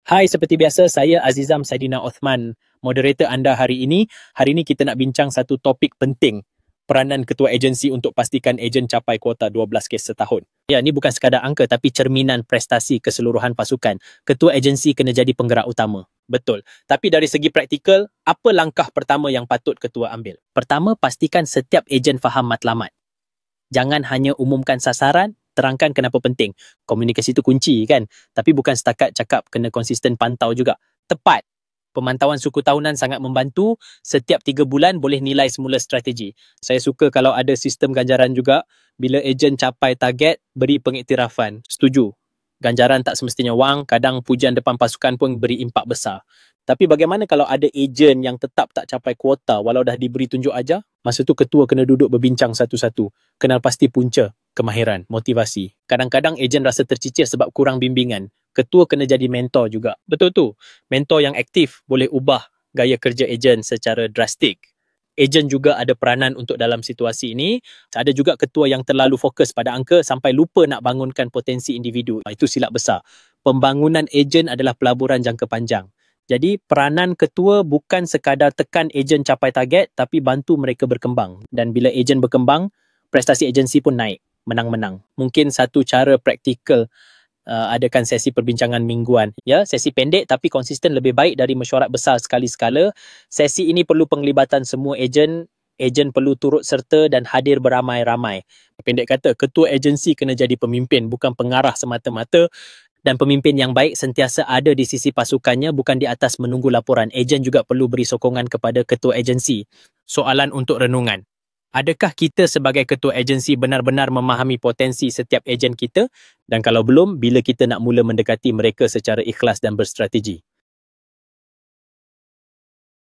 Hai, seperti biasa, saya Azizam Saidina Othman, moderator anda hari ini. Hari ini kita nak bincang satu topik penting, peranan ketua agensi untuk pastikan ejen capai kuota 12 kes setahun. Ya, ini bukan sekadar angka tapi cerminan prestasi keseluruhan pasukan. Ketua agensi kena jadi penggerak utama. Betul. Tapi dari segi praktikal, apa langkah pertama yang patut ketua ambil? Pertama, pastikan setiap ejen faham matlamat. Jangan hanya umumkan sasaran, terangkan kenapa penting. Komunikasi itu kunci kan? Tapi bukan setakat cakap, kena konsisten pantau juga. Tepat. Pemantauan suku tahunan sangat membantu. Setiap 3 bulan boleh nilai semula strategi. Saya suka kalau ada sistem ganjaran juga. Bila ejen capai target, beri pengiktirafan. Setuju. Ganjaran tak semestinya wang, kadang pujian depan pasukan pun beri impak besar. Tapi bagaimana kalau ada ejen yang tetap tak capai kuota walau dah diberi tunjuk ajar? Masa tu ketua kena duduk berbincang satu-satu. Kenal pasti punca, kemahiran, motivasi. Kadang-kadang ejen rasa tercicir sebab kurang bimbingan. Ketua kena jadi mentor juga. Betul tu. Mentor yang aktif boleh ubah gaya kerja ejen secara drastik. Ejen juga ada peranan untuk dalam situasi ini. Ada juga ketua yang terlalu fokus pada angka sampai lupa nak bangunkan potensi individu. Itu silap besar. Pembangunan ejen adalah pelaburan jangka panjang. Jadi peranan ketua bukan sekadar tekan ejen capai target tapi bantu mereka berkembang. Dan bila ejen berkembang, prestasi agensi pun naik. Menang-menang. Mungkin satu cara praktikal adakan sesi perbincangan mingguan. Ya, sesi pendek tapi konsisten lebih baik dari mesyuarat besar sekali sekala. Sesi ini perlu penglibatan semua ejen. Ejen perlu turut serta dan hadir beramai-ramai. Pendek kata, ketua agensi kena jadi pemimpin, bukan pengarah semata-mata. Dan pemimpin yang baik sentiasa ada di sisi pasukannya, bukan di atas menunggu laporan. Ejen juga perlu beri sokongan kepada ketua agensi. Soalan untuk renungan. Adakah kita sebagai ketua agensi benar-benar memahami potensi setiap ejen kita? Dan kalau belum, bila kita nak mula mendekati mereka secara ikhlas dan berstrategi?